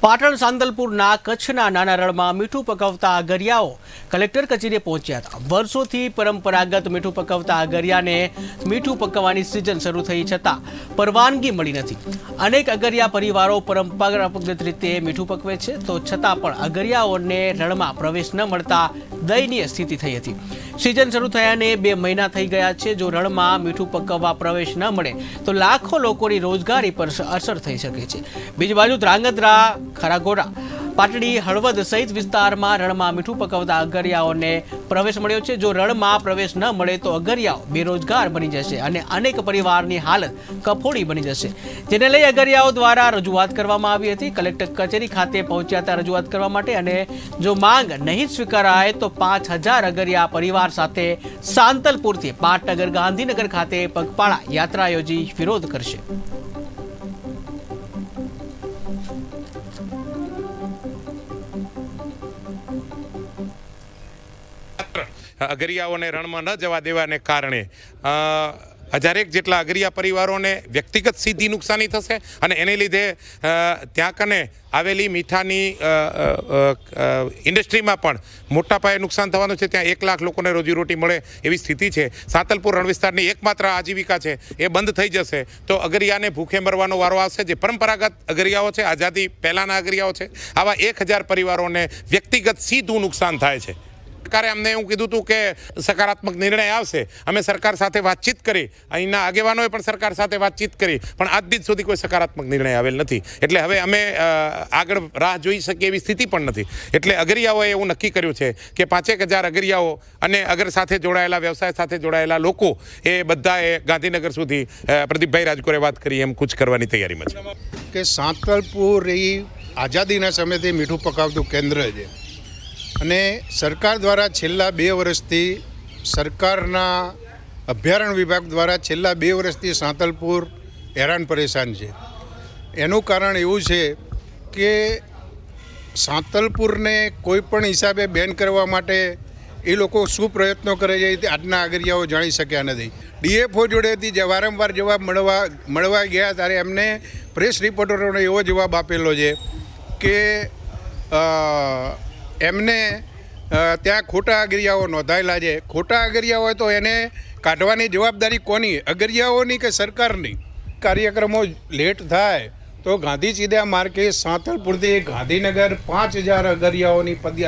પાટણ સાંતલપુરના કચ્છના નાના રણમાં મીઠું પકવતા અગરિયાઓ કલેક્ટર કચેરીએ પહોંચ્યા હતા। વર્ષોથી પરંપરાગત મીઠું પકવતા અગરિયાને મીઠું પકવવાની સિઝન શરૂ થઈ છતાં પરવાનગી મળી નથી। અનેક અગરિયા પરિવારો પરંપરાગત રીતે મીઠું પકવે છે, તો છતાં પણ અગરિયાઓને રણમાં પ્રવેશ ન મળતા દયનીય સ્થિતિ થઈ હતી। સિઝન શરૂ થયાને 2 મહિના થઈ ગયા છે। જો રણમાં મીઠું પકવવા પ્રવેશ ન મળે તો લાખો લોકોની રોજગારી પર અસર થઈ શકે છે। બીજી બાજુ ધ્રાંગધ્રા, ખરાગોડા, પાટડી, હળવદ સહિત વિસ્તારમાં રણમાં મીઠું પકવતા અગરિયાઓને પ્રવેશ મળ્યો છે। જો રણમાં પ્રવેશ ન મળે તો અગરિયાઓ બેરોજગાર બની જશે અને અનેક પરિવારની હાલત કફોડી બની જશે, જેને લઈ અગરિયાઓ દ્વારા રજૂઆત કરવામાં આવી હતી। કલેક્ટર કચેરી ખાતે પહોંચ્યા હતા રજૂઆત કરવા માટે, અને જો માંગ નહીં સ્વીકારાય તો 5000 અગરિયા પરિવાર સાથે સાંતલપુરથી પાટનગર, ગાંધીનગર ખાતે પગપાળા યાત્રા યોજી વિરોધ કરશે। અગરિયાઓને રણમાં ન જવા દેવાને કારણે 1000 જેટલા અગરિયા પરિવારોને વ્યક્તિગત સીધી નુકસાની થશે અને એને લીધે ત્યાં કને આવેલી મીઠાની ઇન્ડસ્ટ્રીમાં પણ મોટા પાયે નુકસાન થવાનું છે। ત્યાં 1 લાખ લોકોને રોજીરોટી મળે એવી સ્થિતિ છે। સાંતલપુર રણ વિસ્તારની એકમાત્ર આજીવિકા છે એ બંધ થઈ જશે તો અગરિયાને ભૂખે મરવાનો વારો આવશે। જે પરંપરાગત અગરિયાઓ છે, આઝાદી પહેલાંના અગરિયાઓ છે, આવા 1000 પરિવારોને વ્યક્તિગત સીધું નુકસાન થાય છે। સરકારે અમને એવું કીધું હતું કે સકારાત્મક નિર્ણય આવશે। અમે સરકાર સાથે વાતચીત કરી, અહીંના આગેવાનોએ પણ સરકાર સાથે વાતચીત કરી, પણ આજ દિન સુધી કોઈ સકારાત્મક નિર્ણય આવેલ નથી। એટલે હવે અમે આગળ રાહ જોઈ શકીએ એવી સ્થિતિ પણ નથી। એટલે અગરિયાઓએ એવું નક્કી કર્યું છે કે 5000 અગરિયાઓ અને અગર સાથે જોડાયેલા, વ્યવસાય સાથે જોડાયેલા લોકો એ બધાએ ગાંધીનગર સુધી પ્રદીપભાઈ રાજકોરે વાત કરી એમ કૂચ કરવાની તૈયારીમાં છે કે સાંતલપુર એ આઝાદીના સમયથી મીઠું પકાવતું કેન્દ્ર છે અને સરકાર દ્વારા છેલ્લા 2 વર્ષથી, સરકારના અભયારણ્ય વિભાગ દ્વારા છેલ્લા 2 વર્ષથી સાંતલપુર હેરાન પરેશાન છે। એનું કારણ એવું છે કે સાંતલપુરને કોઈ પણ હિસાબે બેન કરવા માટે એ લોકો શું પ્રયત્નો કરે છે તે આજના અગરિયાઓ જાણી શક્યા નથી। ડીએફઓ જોડેથી વારંવાર જવાબ મળવા ગયા ત્યારે એમને પ્રેસ રિપોર્ટરોને એવો જવાબ આપેલો છે કે એમને ત્યાં ખોટા અગરિયાઓ નોંધાયેલા છે। ખોટા અગરિયા હોય તો એને કાઢવાની જવાબદારી કોની? અગરિયાઓની કે સરકારની? કાર્યક્રમો લેટ થાય તો ગાંધી સીધા માર્ગે સાંતલપુરથી ગાંધીનગર 5000 અગરિયાઓની પદયાત્રા